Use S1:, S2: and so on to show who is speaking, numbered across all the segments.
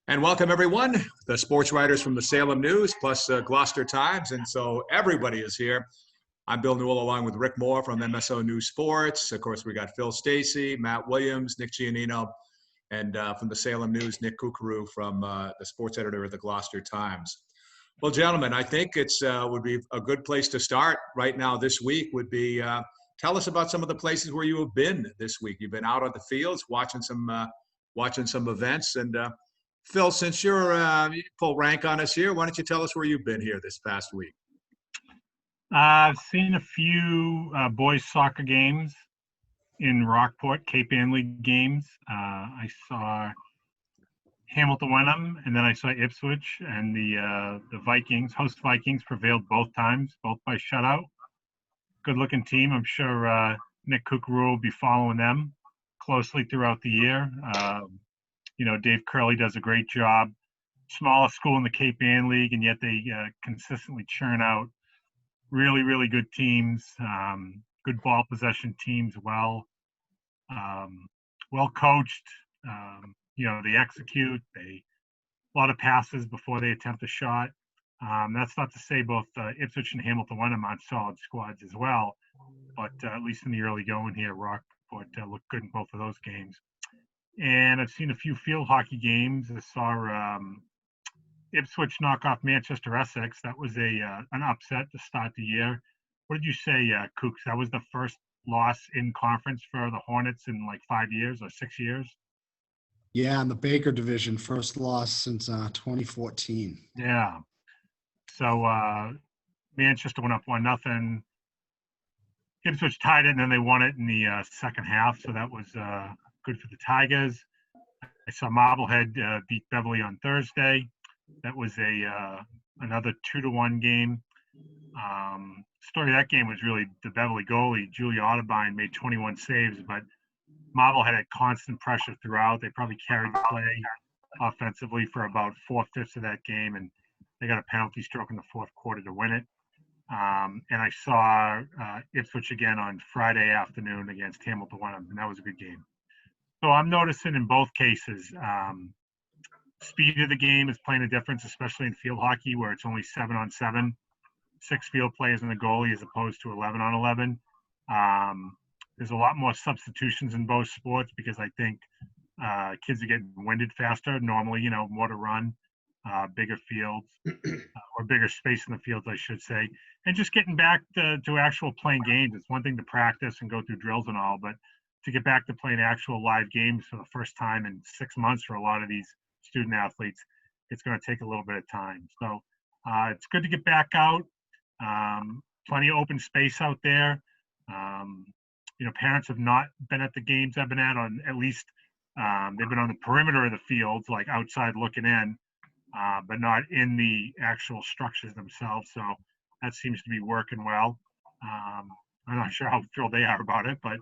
S1: And welcome, everyone, the sports writers from the Salem News, plus Gloucester Times. And so everybody is here. I'm Bill Newell, along with Rick Moore from MSO News Sports. Of course, we got Phil Stacy, Matt Williams, Nick Giannino, and from the Salem News, Nick Kukuru from the sports editor of the Gloucester Times. Well, gentlemen, I think it's would be a good place to start right now this week would be tell us about some of the places where you have been this week. You've been out on the fields watching some events. And Phil, since you're you pull rank on us here, why don't you tell us where you've been here this past week?
S2: I've seen a few boys soccer games in Rockport, Cape Ann League games. I saw Hamilton Wenham, and then I saw Ipswich, and the Vikings, host Vikings, prevailed both times, both by shutout. Good-looking team. I'm sure Nick Kukuru will be following them closely throughout the year. Dave Curley does a great job. Smallest school in the Cape Ann League, and yet they consistently churn out really, really good teams, good ball possession teams, well coached. They execute. A lot of passes before they attempt a shot. That's not to say both Ipswich and Hamilton Wenham aren't solid squads as well, but at least in the early going here, Rockport looked good in both of those games. And I've seen a few field hockey games. I saw Ipswich knock off Manchester Essex. That was an upset to start the year. What did you say, Kooks? That was the first loss in conference for the Hornets in like 5 years or 6 years?
S3: Yeah, in the Baker division, first loss since 2014.
S2: Yeah. So Manchester went up 1-0. Ipswich tied it, and then they won it in the second half. So that was good for the Tigers. I saw Marblehead beat Beverly on Thursday. That was another 2-1 game. Story of that game was really the Beverly goalie, Julia Otterbein, made 21 saves, but Marblehead had constant pressure throughout. They probably carried the play offensively for about 4/5 of that game, and they got a penalty stroke in the fourth quarter to win it. And I saw Ipswich again on Friday afternoon against Hamilton Wenham, and that was a good game. So I'm noticing in both cases, speed of the game is playing a difference, especially in field hockey where it's only 7-on-7, 6 field players in the goalie as opposed to 11-on-11. There's a lot more substitutions in both sports because I think kids are getting winded faster. Normally, more to run, bigger fields, or bigger space in the fields, I should say. And just getting back to actual playing games. It's one thing to practice and go through drills and all, but to get back to playing actual live games for the first time in 6 months for a lot of these student athletes, it's going to take a little bit of time. So it's good to get back out. Plenty of open space out there. Parents have not been at the games I've been at least they've been on the perimeter of the fields, like outside looking in, but not in the actual structures themselves. So that seems to be working well. I'm not sure how thrilled they are about it, but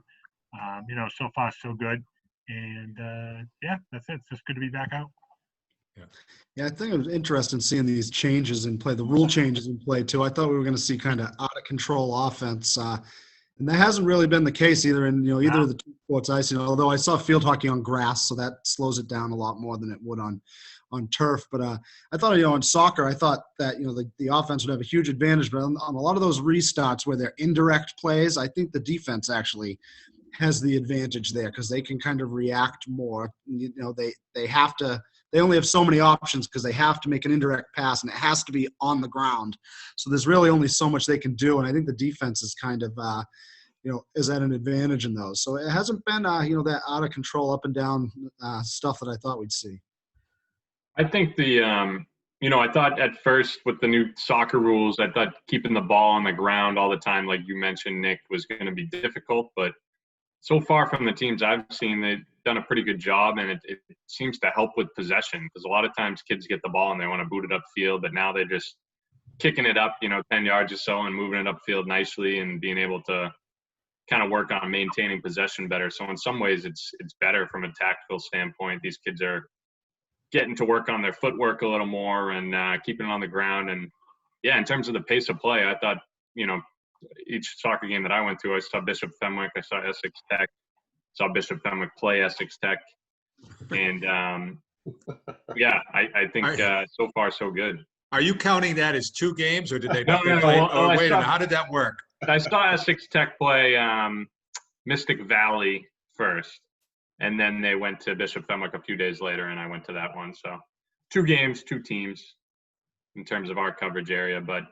S2: so far so good. And that's it. It's just good to be back out.
S3: Yeah, I think it was interesting seeing these changes in play, the rule changes in play too. I thought we were going to see kind of out of control offense, and that hasn't really been the case either in either of the two sports I've seen. Although I saw field hockey on grass, so that slows it down a lot more than it would on turf. But I thought in soccer, I thought that the offense would have a huge advantage, but on a lot of those restarts where they're indirect plays, I think the defense actually has the advantage there because they can kind of react more. They have to. They only have so many options because they have to make an indirect pass, and it has to be on the ground. So there's really only so much they can do, and I think the defense is kind of, is at an advantage in those. So it hasn't been, that out of control, up and down stuff that I thought we'd see.
S4: I think I thought at first with the new soccer rules, I thought keeping the ball on the ground all the time, like you mentioned, Nick, was going to be difficult. But so far from the teams I've seen, they've done a pretty good job, and it seems to help with possession because a lot of times kids get the ball and they want to boot it upfield, but now they're just kicking it up, 10 yards or so and moving it upfield nicely and being able to kind of work on maintaining possession better. So in some ways it's better from a tactical standpoint. These kids are getting to work on their footwork a little more and keeping it on the ground. And yeah, in terms of the pace of play, I thought, each soccer game that I went to, I saw Bishop Fenwick, I saw Essex Tech, saw Bishop Fenwick play Essex Tech. And yeah, I think so far so good.
S1: Are you counting that as 2 games, or did they
S4: No, no,
S1: play?
S4: well,
S1: Or
S4: I
S1: wait a
S4: saw-
S1: minute, how did that work?
S4: I saw Essex Tech play Mystic Valley first, and then they went to Bishop Fenwick a few days later, and I went to that one. So 2 games, 2 teams in terms of our coverage area. But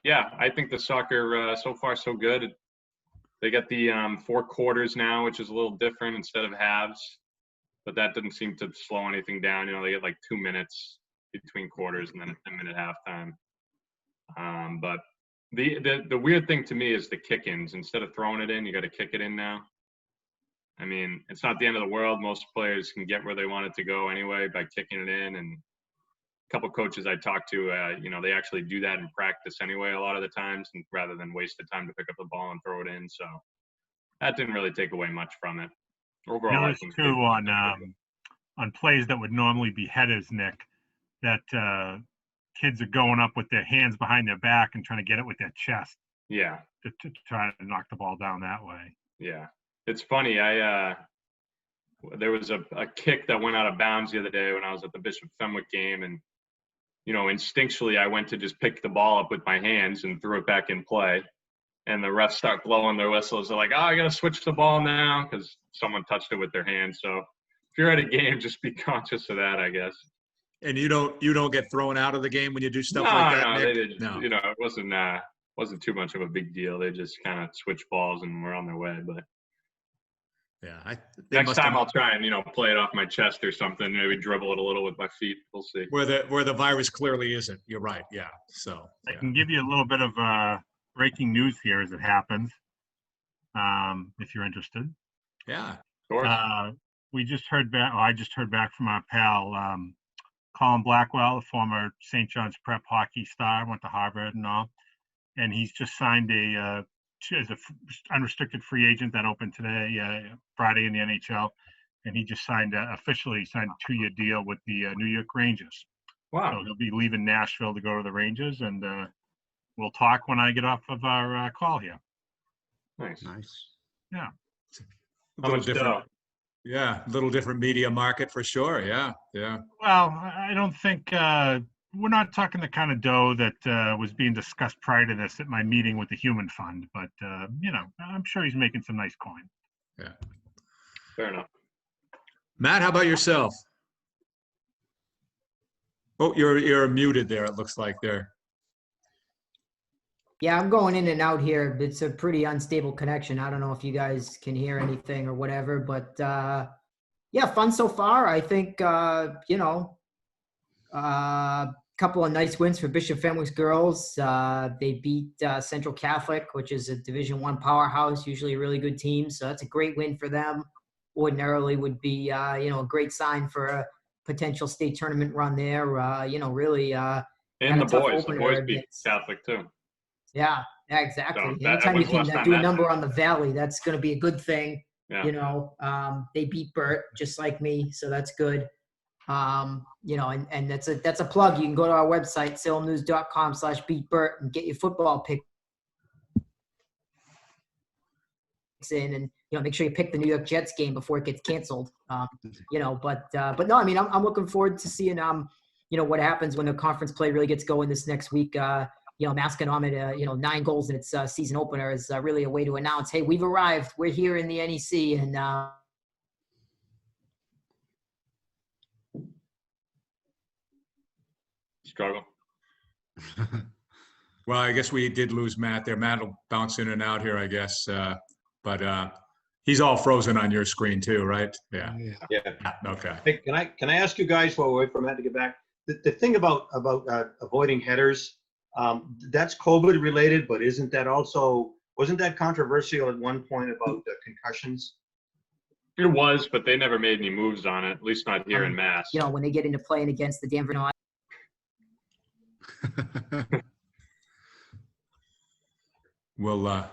S4: yeah, I think the soccer so far so good. They got the 4 quarters now, which is a little different instead of halves, but that didn't seem to slow anything down. You know, they get like 2 minutes between quarters and then a 10-minute halftime. But the weird thing to me is the kick-ins. Instead of throwing it in, you got to kick it in now. I mean, it's not the end of the world. Most players can get where they want it to go anyway by kicking it in. And a couple coaches I talked to, you know, they actually do that in practice anyway a lot of the times, and rather than waste the time to pick up the ball and throw it in. So that didn't really take away much from it. Overall, I
S2: Notice
S4: think
S2: too on plays that would normally be headers, Nick, that kids are going up with their hands behind their back and trying to get it with their chest
S4: yeah.
S2: to try to knock the ball down that way.
S4: Yeah, it's funny. There was a kick that went out of bounds the other day when I was at the Bishop Fenwick game, and you know, instinctually I went to just pick the ball up with my hands and threw it back in play, and the refs start blowing their whistles. They're like, "Oh, I got to switch the ball now," because someone touched it with their hands. So if you're at a game, just be conscious of that, I guess.
S1: And you don't get thrown out of the game when you do stuff
S4: No,
S1: like that,
S4: no,
S1: Nick?
S4: they didn't.
S1: No.
S4: You know, it wasn't too much of a big deal. They just kind of switched balls and were on their way. But
S1: Yeah,
S4: next time I'll try and, you know, play it off my chest or something. Maybe dribble it a little with my feet. We'll see.
S1: where the virus clearly isn't. You're right. Yeah. So
S2: I
S1: yeah.
S2: can give you a little bit of breaking news here as it happens, if you're interested.
S1: Yeah.
S4: Of course.
S2: We just heard back. I just heard back from our pal Colin Blackwell, the former St. John's Prep hockey star, went to Harvard and all, and he's just signed as a unrestricted free agent that opened today, Friday in the NHL, and he just officially signed a 2-year deal with the New York Rangers.
S4: Wow.
S2: So he'll be leaving Nashville to go to the Rangers, and we'll talk when I get off of our call here.
S4: Nice.
S2: Yeah.
S4: How much dough?
S1: Yeah, a little different media market for sure. Yeah, yeah.
S2: Well, I don't think we're not talking the kind of dough that was being discussed prior to this at my meeting with the Human Fund, but you know, I'm sure he's making some nice coin.
S1: Yeah.
S4: Fair enough.
S1: Matt, how about yourself? Oh, you're muted there. It looks like there.
S5: Yeah, I'm going in and out here. It's a pretty unstable connection. I don't know if you guys can hear anything or whatever, but yeah, fun so far. I think, you know, couple of nice wins for Bishop Fenwick's girls. They beat Central Catholic, which is a Division I powerhouse, usually a really good team. So that's a great win for them. Ordinarily would be, you know, a great sign for a potential state tournament run there. You know, really.
S4: And the boys beat Catholic too.
S5: Yeah, exactly.
S4: So
S5: Anytime you can do a number
S4: side.
S5: on the Valley, that's going to be a good thing.
S4: Yeah.
S5: You know, they beat Burt just like me, so that's good. You know, and that's a plug. You can go to our website, salemnews.com/beatburt, and get your football picks in, and you know, make sure you pick the New York Jets game before it gets canceled. You know, but no, I mean, I'm looking forward to seeing you know, what happens when the conference play really gets going this next week. You know, Masconomet, you know, 9 goals in its season opener is really a way to announce, hey, we've arrived. We're here in the NEC, and
S4: Struggle.
S1: Well, I guess we did lose Matt there. Matt will bounce in and out here, I guess. But he's all frozen on your screen too, right? Yeah.
S6: Yeah.
S1: Okay.
S6: Hey, can I ask you guys while we wait for Matt to get back? The thing about avoiding headers, that's COVID related, but wasn't that controversial at one point about concussions?
S4: It was, but they never made any moves on it, at least not here in Mass.
S5: you know, when they get into playing against the Danvers.
S1: We'll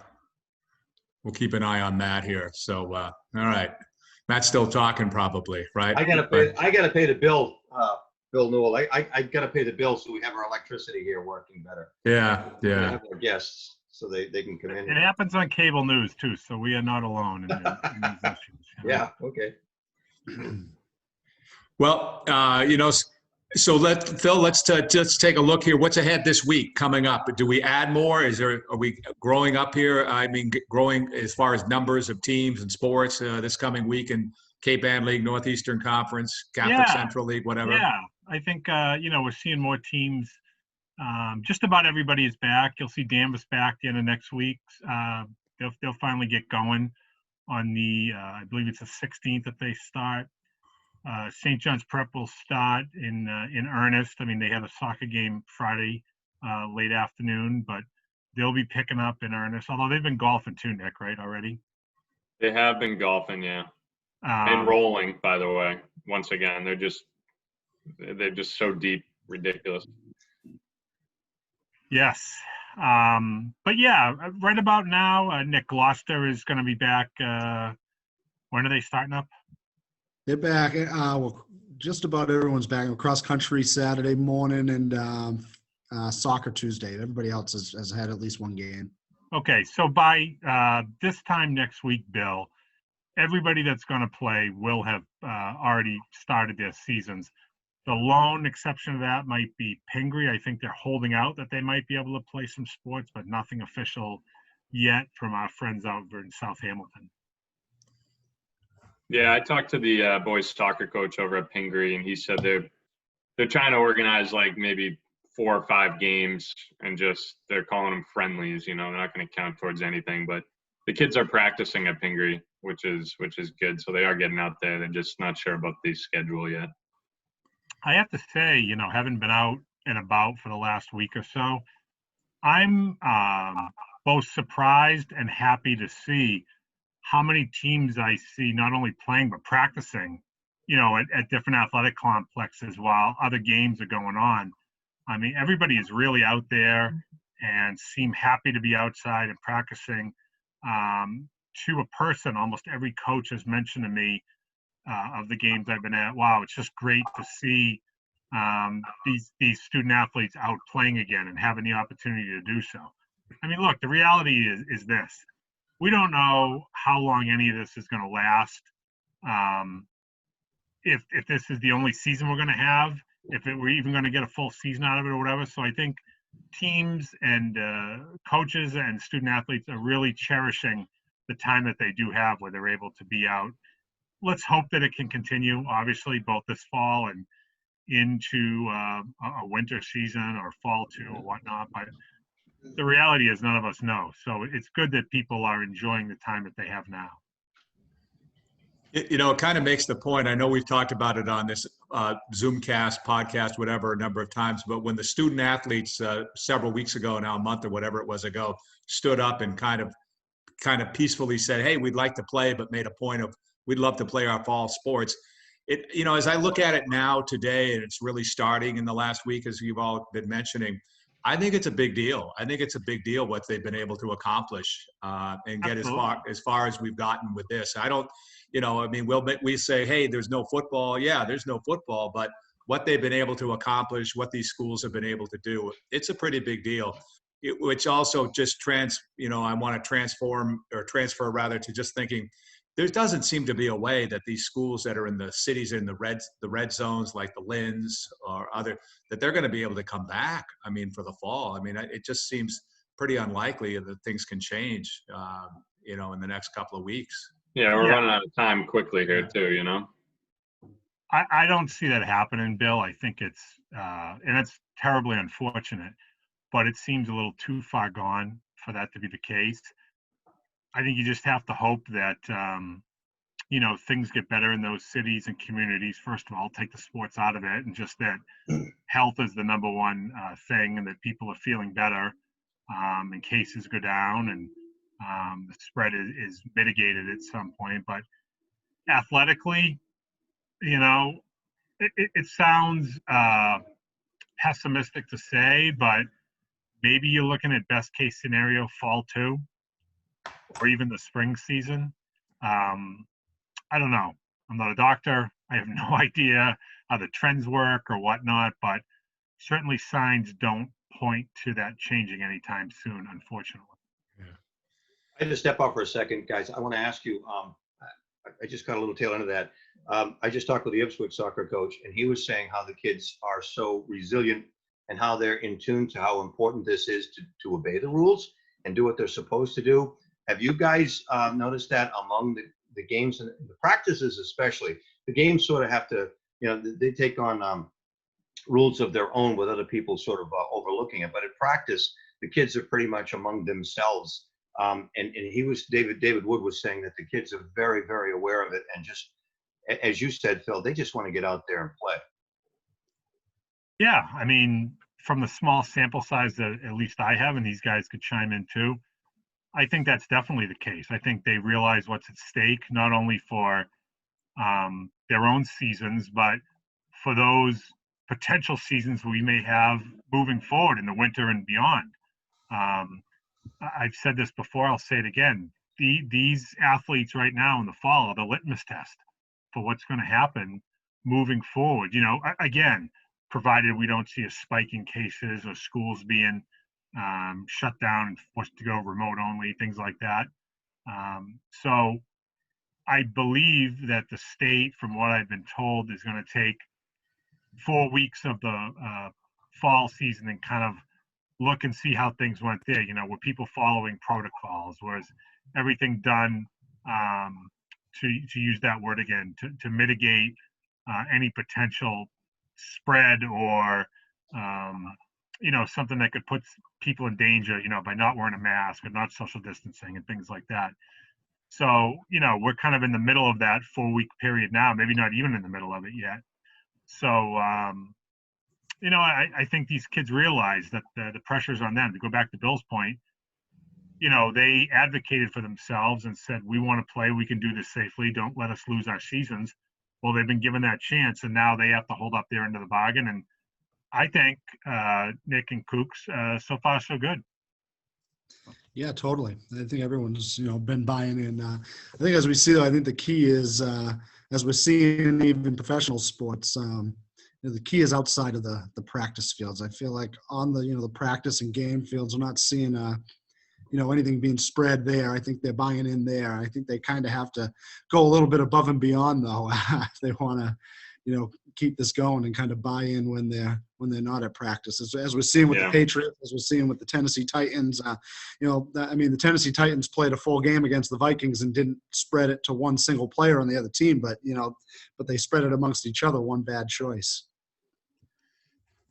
S1: keep an eye on Matt here. So, all right. Matt's still talking probably, right?
S6: I gotta pay the bill, Bill Newell. I gotta pay the bill so we have our electricity here working better.
S1: Yeah,
S6: We
S1: yeah.
S6: have our guests so they can come in.
S2: It happens on cable news too, so we are not alone in these issues.
S6: Yeah. Okay.
S1: Well, you know, So Phil, let's just take a look here. What's ahead this week coming up? Do we add more? Are we growing up here? I mean, growing as far as numbers of teams and sports this coming week in Cape Ann League, Northeastern Conference, Catholic
S2: Yeah,
S1: Central League, whatever.
S2: yeah. I think we're seeing more teams. Just about everybody is back. You'll see Danvers back the end of next week. They'll finally get going on the I believe it's the 16th that they start. St. John's Prep will start in earnest. I mean, they have a soccer game Friday late afternoon, but they'll be picking up in earnest. Although they've been golfing too, Nick, right, already?
S4: They have been golfing, yeah. And rolling, by the way. Once again, they're just so deep, ridiculous.
S2: Yes. But yeah, right about now, Nick, Gloucester is going to be back. When are they starting up?
S3: They're back. Well, just about everyone's back. Cross country Saturday morning and soccer Tuesday. Everybody else has had at least one game.
S2: Okay, so by this time next week, Bill, everybody that's going to play will have already started their seasons. The lone exception to that might be Pingree. I think they're holding out that they might be able to play some sports, but nothing official yet from our friends over in South Hamilton.
S4: Yeah, I talked to the boys soccer coach over at Pingree, and he said they're trying to organize like maybe 4 or 5 games, and they're calling them friendlies. They're not going to count towards anything, but the kids are practicing at Pingree, which is good. So they are getting out there. They're just not sure about the schedule yet.
S2: I have to say, having been out and about for the last week or so, I'm both surprised and happy to see how many teams I see not only playing but practicing, at different athletic complexes while other games are going on. I mean, everybody is really out there and seem happy to be outside and practicing. To a person, almost every coach has mentioned to me of the games I've been at, wow, it's just great to see these student athletes out playing again and having the opportunity to do so. I mean, look, the reality is this. We don't know how long any of this is going to last. If this is the only season we're going to have, if we're even going to get a full season out of it or whatever. So I think teams and coaches and student athletes are really cherishing the time that they do have where they're able to be out. Let's hope that it can continue, obviously, both this fall and into a winter season or fall too or whatnot. But the reality is none of us know. So it's good that people are enjoying the time that they have now.
S1: It kind of makes the point. I know we've talked about it on this Zoomcast, podcast, whatever, a number of times, but when the student athletes several weeks ago, now a month or whatever it was ago, stood up and kind of peacefully said, hey, we'd like to play, but made a point of, we'd love to play our fall sports. As I look at it now today, and it's really starting in the last week, as you've all been mentioning, I think it's a big deal. I think it's a big deal what they've been able to accomplish and get as far as we've gotten with this. I don't, we say, hey, there's no football. Yeah, there's no football, but what they've been able to accomplish, what these schools have been able to do, it's a pretty big deal. Which also just I want to transfer rather to just thinking, there doesn't seem to be a way that these schools that are in the cities in the red zones, like the Linz or other, that they're going to be able to come back. I mean, for the fall. I mean, it just seems pretty unlikely that things can change, in the next couple of weeks.
S4: Yeah, we're running out of time quickly here too.
S2: I don't see that happening, Bill. I think it's and it's terribly unfortunate, but it seems a little too far gone for that to be the case. I think you just have to hope that, things get better in those cities and communities. First of all, take the sports out of it, and just that health is the number one thing, and that people are feeling better, and cases go down, and the spread is mitigated at some point. But athletically, it sounds pessimistic to say, but maybe you're looking at best case scenario fall 2. Or even the spring season. I don't know. I'm not a doctor. I have no idea how the trends work or whatnot, but certainly signs don't point to that changing anytime soon, unfortunately.
S6: Yeah. I had to step off for a second, guys. I want to ask you, I just got a little tail into that. I just talked with the Ipswich soccer coach, and he was saying how the kids are so resilient and how they're in tune to how important this is to obey the rules and do what they're supposed to do. Have you guys noticed that among the games and the practices, especially? The games sort of have to, they take on rules of their own with other people sort of overlooking it. But at practice, the kids are pretty much among themselves. And he was, David Wood was saying that the kids are very, very aware of it. And just, as you said, Phil, they just want to get out there and play.
S2: Yeah, I mean, from the small sample size that at least I have, and these guys could chime in too, I think that's definitely the case. I think they realize what's at stake, not only for their own seasons, but for those potential seasons we may have moving forward in the winter and beyond. I've said this before, I'll say it again. These athletes right now in the fall are the litmus test for what's going to happen moving forward. Again, provided we don't see a spike in cases or schools being shut down and forced to go remote only, things like that. So I believe that the state, from what I've been told, is going to take 4 weeks of the fall season and kind of look and see how things went there. Were people following protocols? Was everything done, to use that word again, to mitigate any potential spread or something that could put people in danger, by not wearing a mask or not social distancing and things like that. So, we're kind of in the middle of that 4-week period now, maybe not even in the middle of it yet. So, I think these kids realize that the pressure's on them. To go back to Bill's point, they advocated for themselves and said, we want to play, we can do this safely, don't let us lose our seasons. Well, they've been given that chance, and now they have to hold up their end of the bargain. And I think Nick and Kooks, so far so good.
S3: Yeah, totally. I think everyone's been buying in. I think as we see, though, I think the key is as we're seeing even professional sports. The key is outside of the practice fields. I feel like on the practice and game fields, we're not seeing anything being spread there. I think they're buying in there. I think they kind of have to go a little bit above and beyond, though, if they want to keep this going and kind of buy in when they're not at practice. As we're seeing with the Patriots, as we're seeing with the Tennessee Titans, the Tennessee Titans played a full game against the Vikings and didn't spread it to one single player on the other team, but they spread it amongst each other. One bad choice.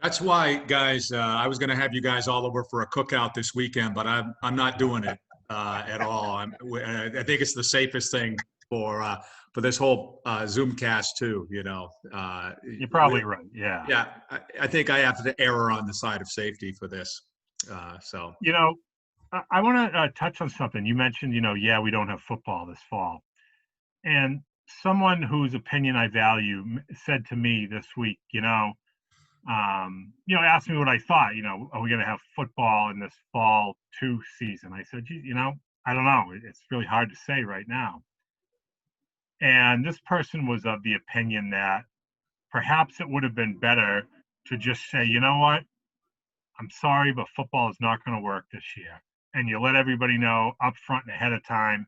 S1: That's why, guys, I was going to have you guys all over for a cookout this weekend, but I'm not doing it at all. I think it's the safest thing for this whole Zoomcast too.
S2: You're probably right. Yeah.
S1: Yeah, I think I have to err on the side of safety for this. So
S2: I want to touch on something you mentioned. We don't have football this fall, and someone whose opinion I value said to me this week, asked me what I thought. Are we going to have football in this fall 2 season? I said, I don't know. It's really hard to say right now. And this person was of the opinion that perhaps it would have been better to just say, you know what, I'm sorry, but football is not going to work this year. And you let everybody know up front and ahead of time.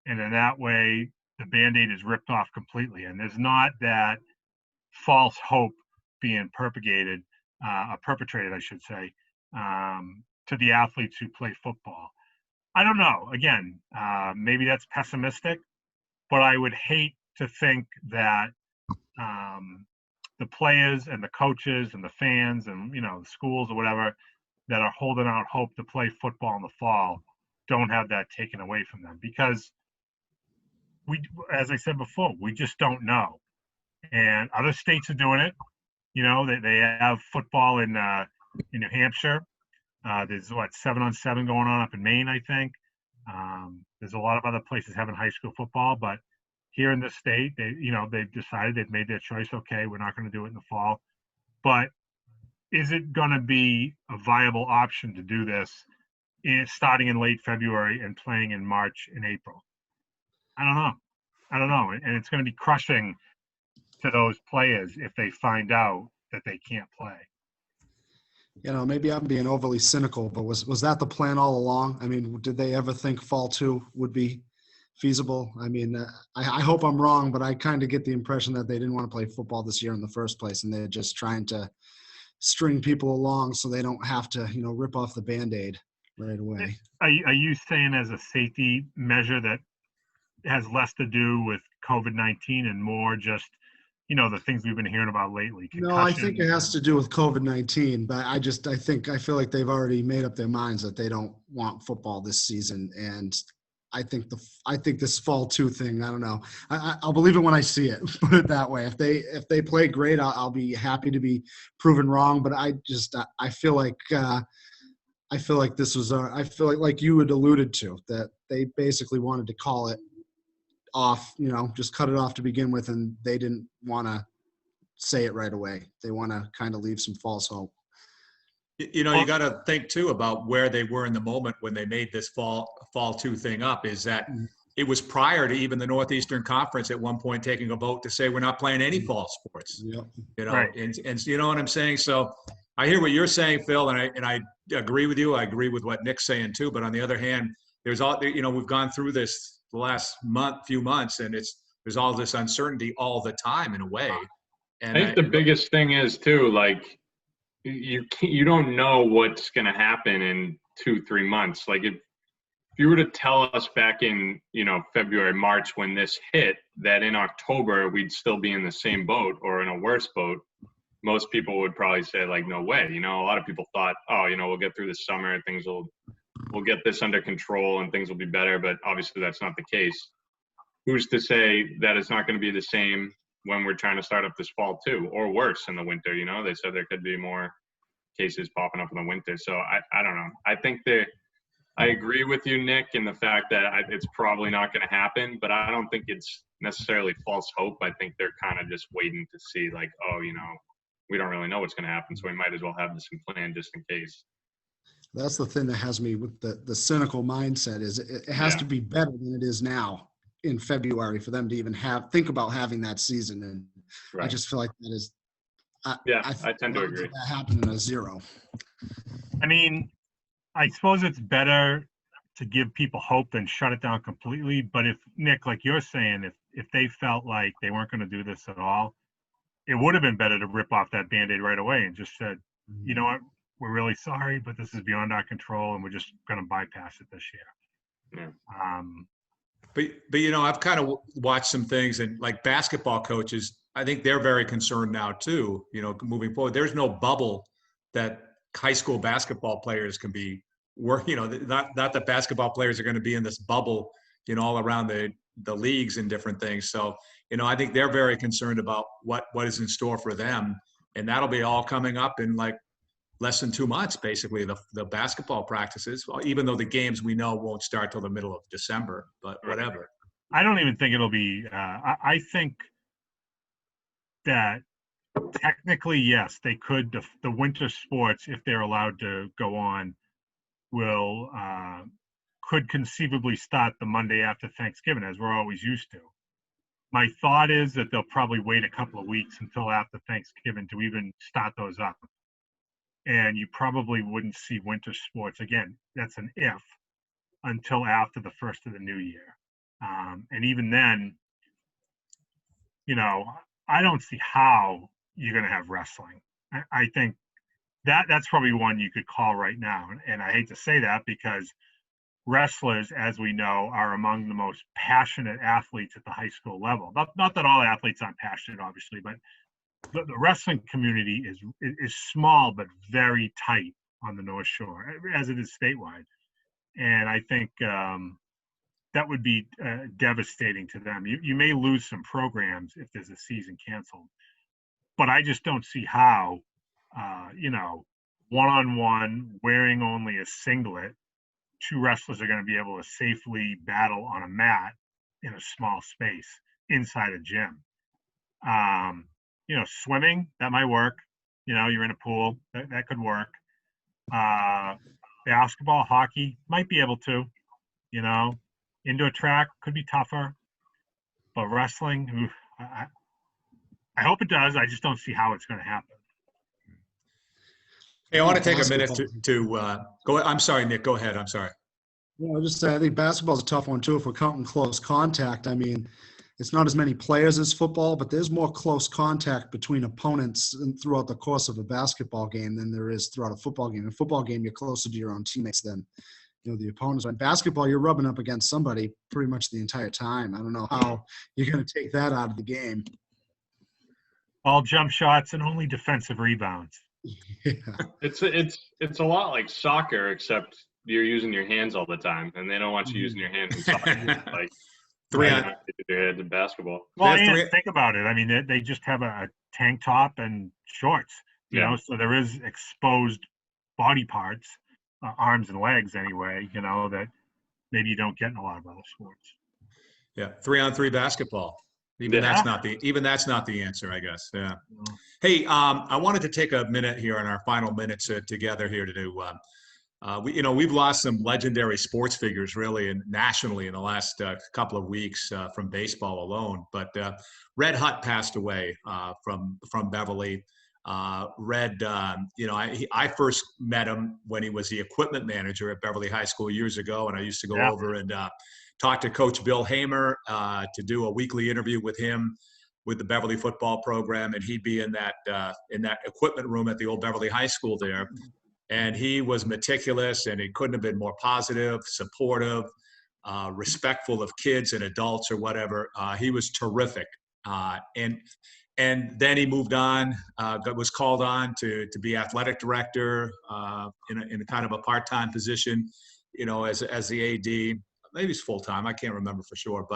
S2: And in that way, the Band-Aid is ripped off completely. And there's not that false hope being perpetrated, I should say, to the athletes who play football. I don't know. Again, maybe that's pessimistic, but I would hate to think that the players and the coaches and the fans and the schools or whatever that are holding out hope to play football in the fall don't have that taken away from them, because as I said before, we just don't know. And other states are doing it. They have football in New Hampshire. There's 7-on-7 going on up in Maine, I think. There's a lot of other places having high school football, but here in this state, they've decided, they've made their choice. Okay, we're not going to do it in the fall. But is it going to be a viable option to do this starting in late February and playing in March and April? I don't know. And it's going to be crushing to those players if they find out that they can't play.
S3: Maybe I'm being overly cynical, but was that the plan all along? I mean, did they ever think fall 2 would be feasible. I mean, I hope I'm wrong, but I kind of get the impression that they didn't want to play football this year in the first place, and they're just trying to string people along so they don't have to, rip off the Band-Aid right away.
S2: Are you saying as a safety measure that has less to do with COVID-19 and more just, the things we've been hearing about lately?
S3: No, I think it has to do with COVID-19, but I feel like they've already made up their minds that they don't want football this season. And I think this fall 2 thing, I don't know. I'll believe it when I see it, put it that way. If they play great, I'll be happy to be proven wrong. But I feel like this was, like you had alluded to, that they basically wanted to call it off, just cut it off to begin with, and they didn't want to say it right away. They want to kind of leave some false hope.
S1: You got to think too about where they were in the moment when they made this fall 2 thing up, is that it was prior to even the Northeastern Conference at one point taking a vote to say we're not playing any fall sports.
S3: Yep.
S2: Right.
S1: And you know what I'm saying? So I hear what you're saying, Phil, and I agree with you. I agree with what Nick's saying too. But on the other hand, there's all, we've gone through this the last few months, and there's all this uncertainty all the time in a way. And
S4: I think the biggest thing is too, like, you don't know what's going to happen in 2-3 months. Like if you were to tell us back in, February, March, when this hit, that in October we'd still be in the same boat or in a worse boat, most people would probably say, like, no way. A lot of people thought, oh, we'll get through the summer, we'll get this under control and things will be better. But obviously that's not the case. Who's to say that it's not going to be the same when we're trying to start up this fall too, or worse in the winter? They said there could be more cases popping up in the winter. So I don't know. I think I agree with you, Nick, in the fact that it's probably not going to happen, but I don't think it's necessarily false hope. I think they're kind of just waiting to see, like, oh, we don't really know what's going to happen, so we might as well have this in plan just in case.
S3: That's the thing that has me with the cynical mindset, is it has to be better than it is now in February for them to even think about having that season. And I just feel like that is, I
S4: tend to agree.
S3: That happened in a 0.
S2: I mean, I suppose it's better to give people hope than shut it down completely. But if, Nick, like you're saying, if they felt like they weren't going to do this at all, it would have been better to rip off that Band-Aid right away and just said, you know what, we're really sorry, but this is beyond our control, and we're just going to bypass it this year.
S4: Yeah.
S1: But I've kind of watched some things, and like basketball coaches, I think they're very concerned now too, moving forward. There's no bubble that high school basketball players can be not that basketball players are going to be in this bubble, all around the leagues and different things. So, I think they're very concerned about what is in store for them. And that'll be all coming up in like less than 2 months, basically, the basketball practices, even though the games we know won't start till the middle of December, but whatever.
S2: I don't even think it'll be, I think that technically, yes, they could, the winter sports, if they're allowed to go on, could conceivably start the Monday after Thanksgiving, as we're always used to. My thought is that they'll probably wait a couple of weeks until after Thanksgiving to even start those up. And you probably wouldn't see winter sports, again, that's an if, until after the first of the new year. And even then, I don't see how you're going to have wrestling. I think that's probably one you could call right now. And I hate to say that, because wrestlers, as we know, are among the most passionate athletes at the high school level. Not that all athletes aren't passionate, obviously, but the wrestling community is small but very tight on the North Shore, as it is statewide. And I think that would be devastating to them. You may lose some programs if there's a season canceled, but I just don't see how, one-on-one, wearing only a singlet, 2 wrestlers are going to be able to safely battle on a mat in a small space inside a gym. Swimming, that might work. You're in a pool, that could work. Basketball, hockey, might be able to. Indoor track could be tougher. But wrestling, I hope it does. I just don't see how it's going to happen.
S1: Hey, I want to take a minute to go. I'm sorry, Nick. Go ahead. I'm sorry.
S3: I'll just say I think basketball's a tough one too if we're counting close contact. I mean, it's not as many players as football, but there's more close contact between opponents throughout the course of a basketball game than there is throughout a football game. In a football game, you're closer to your own teammates than the opponents. In basketball, you're rubbing up against somebody pretty much the entire time. I don't know how you're going to take that out of the game.
S2: All jump shots and only defensive rebounds.
S3: Yeah.
S4: It's a lot like soccer, except you're using your hands all the time, and they don't want you using your hands in soccer. Like
S1: Three on,
S4: their heads in basketball.
S2: Well,
S1: They have
S2: and think about it. I mean, they just have a tank top and shorts, so there is exposed body parts, arms and legs anyway, that maybe you don't get in a lot of other sports.
S1: yeah, 3-on-3 basketball. Even that's not the answer, I guess. Yeah. Hey, I wanted to take a minute here in our final minutes together here to do. We've lost some legendary sports figures really and nationally in the last couple of weeks from baseball alone. But Red Hutt passed away from Beverly. Red, I first met him when he was the equipment manager at Beverly High School years ago, and I used to go over and talk to Coach Bill Hamer to do a weekly interview with him with the Beverly football program, and he'd be in that equipment room at the old Beverly High School there. And he was meticulous, and he couldn't have been more positive, supportive, respectful of kids and adults or whatever. He was terrific. And then he moved on, was called on to be athletic director in a kind of a part-time position, as the AD. Maybe it's full-time. I can't remember for sure.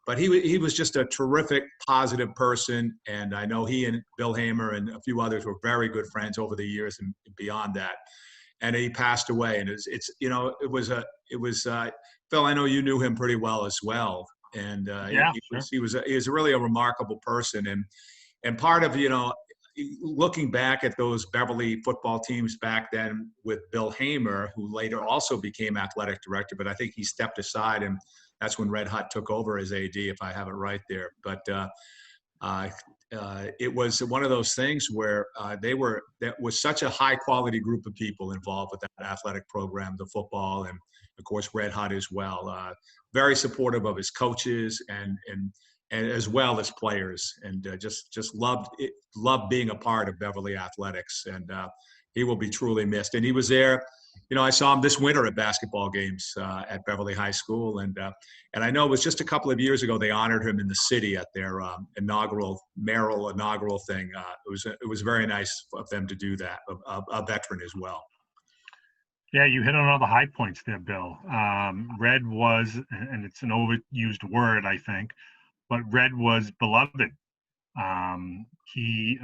S1: But he was just a terrific, positive person. And I know he and Bill Hamer and a few others were very good friends over the years and beyond that. And he passed away. And it was Phil, I know you knew him pretty well as well. And he was really a remarkable person. And part of, looking back at those Beverly football teams back then with Bill Hamer, who later also became athletic director, but I think he stepped aside, and that's when Red Hutt took over as AD, if I have it right there. But it was one of those things where that was such a high quality group of people involved with that athletic program, the football, and of course Red Hutt as well. Very supportive of his coaches and as well as players, and just loved being a part of Beverly athletics. And he will be truly missed. And he was there. I saw him this winter at basketball games at Beverly High School, and I know it was just a couple of years ago they honored him in the city at their inaugural thing. It was very nice of them to do that. A veteran as well.
S2: Yeah, you hit on all the high points there, Bill. Red was, and it's an overused word, I think, but Red was beloved. He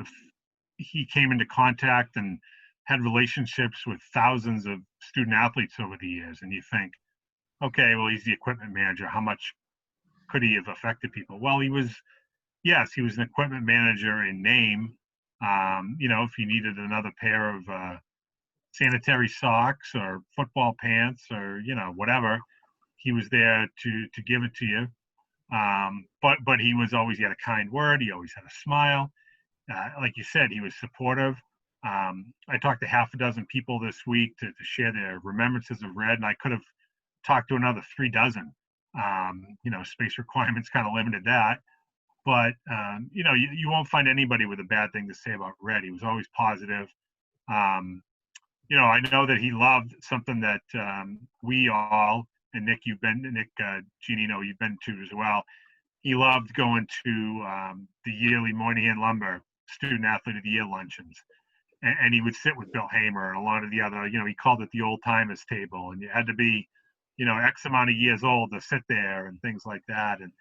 S2: came into contact and had relationships with thousands of student athletes over the years. And you think, okay, well, he's the equipment manager. How much could he have affected people? Well, he was an equipment manager in name. If he needed another pair of sanitary socks or football pants or, whatever, he was there to give it to you. But he had a kind word. He always had a smile. Like you said, he was supportive. I talked to half a dozen people this week to share their remembrances of Red, and I could have talked to another 3 dozen. Space requirements kind of limited that. But, you won't find anybody with a bad thing to say about Red. He was always positive. I know that he loved something that we all, and Nick, Giannino, you've been to as well. He loved going to the yearly Moynihan Lumber Student Athlete of the Year luncheons. And he would sit with Bill Hamer and a lot of the other, he called it the old timers table. And you had to be, X amount of years old to sit there and things like that. And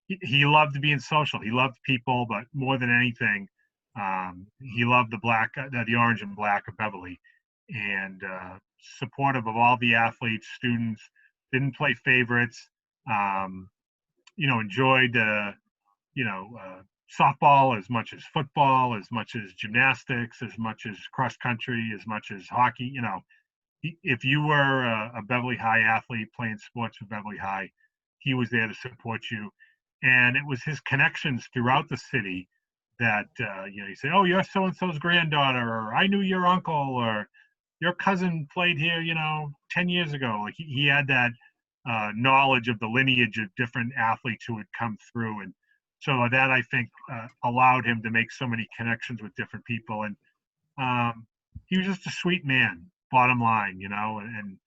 S2: he loved being social. He loved people, but more than anything, he loved the orange and black of Beverly, and supportive of all the athletes, students, didn't play favorites, enjoyed, softball as much as football, as much as gymnastics, as much as cross country, as much as hockey. If you were a Beverly High athlete playing sports for Beverly High, he was there to support you. And it was his connections throughout the city that, you say, oh, you're so-and-so's granddaughter, or I knew your uncle, or, your cousin played here, 10 years ago. Like he had that knowledge of the lineage of different athletes who had come through. And so that, I think, allowed him to make so many connections with different people. And he was just a sweet man, bottom line, and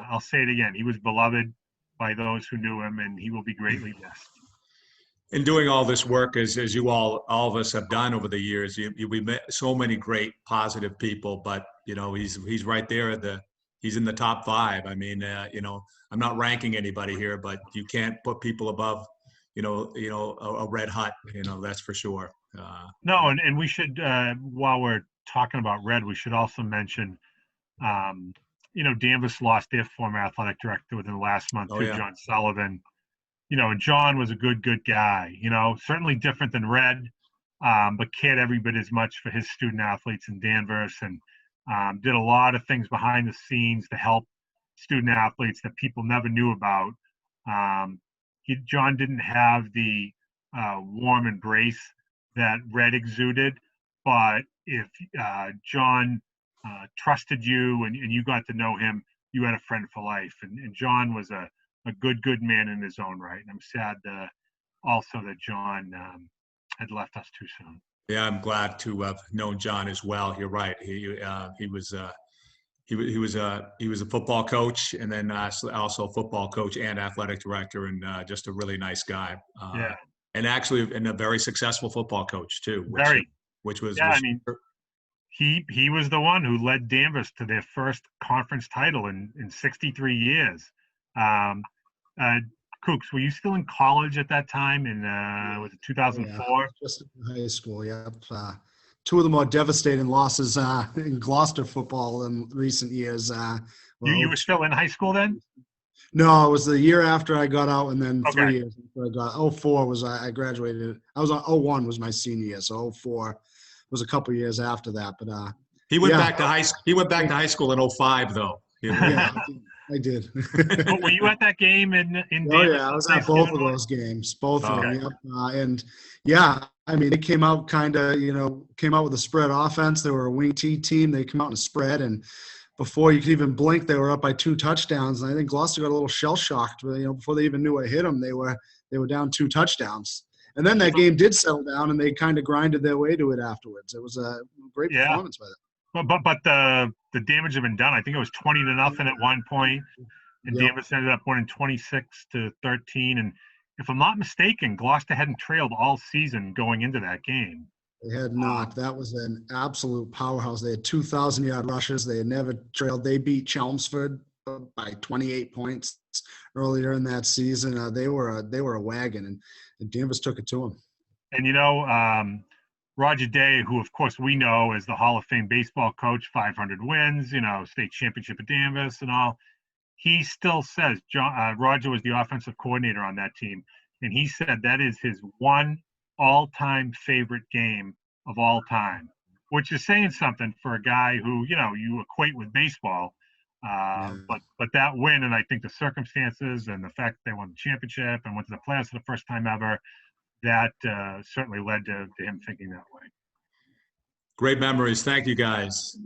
S2: I'll say it again. He was beloved by those who knew him, and he will be greatly missed.
S1: In doing all this work, as you all of us have done over the years, we met so many great, positive people. But he's right there he's in the top 5. I mean, I'm not ranking anybody here, but you can't put people above, a Red Hut. That's for sure.
S2: No, and we should, while we're talking about Red, we should also mention, Danvers lost their former athletic director within the last month to John Sullivan. And John was a good guy, certainly different than Red, but cared every bit as much for his student athletes in Danvers, and did a lot of things behind the scenes to help student athletes that people never knew about. John didn't have the warm embrace that Red exuded, but if John trusted you and you got to know him, you had a friend for life. And John was a good man in his own right. And I'm sad also that John had left us too soon.
S1: Yeah, I'm glad to have known John as well. You're right. He was a football coach, and then also a football coach and athletic director, and just a really nice guy.
S2: Yeah.
S1: And actually, and a very successful football coach too. Which was.
S2: I mean, he was the one who led Danvers to their first conference title in 63 years. Kooks, were you still in college at that time? Was it 2004?
S3: Yeah, just in high school. Yep. 2 of the more devastating losses in Gloucester football in recent years.
S2: You were still in high school then?
S3: No, it was the year after I got out, and then
S2: Okay.
S3: 3 years after I got. 04 was I graduated. I was on 01 was my senior year, so 04 was a couple years after that. But
S1: he went back to high school in 05, though.
S3: Yeah, I did.
S2: But were you at that game in
S3: Oh
S2: Danvers?
S3: yeah, I was at both of those games, both of them.
S2: Okay.
S3: Yep. And yeah, I mean, it came out with a spread offense. They were a wing T team. They came out in a spread, and before you could even blink, they were up by 2 touchdowns. And I think Gloucester got a little shell shocked. Before they even knew I hit them, they were down 2 touchdowns. And then that game did settle down, and they kind of grinded their way to it afterwards. It was a great performance by them.
S2: But the damage had been done. I think it was 20-0 at one point, and
S3: Yep.
S2: Danvers ended up winning 26-13. And if I'm not mistaken, Gloucester hadn't trailed all season going into that game.
S3: They had not. That was an absolute powerhouse. They had 2,000-yard rushes. They had never trailed. They beat Chelmsford by 28 points earlier in that season. They were a wagon, and Danvers took it to them.
S2: And Roger Day, who of course we know as the Hall of Fame baseball coach, 500 wins, state championship at Danvers and all, he still says Roger was the offensive coordinator on that team, and he said that is his one all-time favorite game of all time, which is saying something for a guy who you equate with baseball. But that win, and I think the circumstances and the fact that they won the championship and went to the playoffs for the first time ever, that certainly led to him thinking that way.
S1: Great memories. Thank you, guys.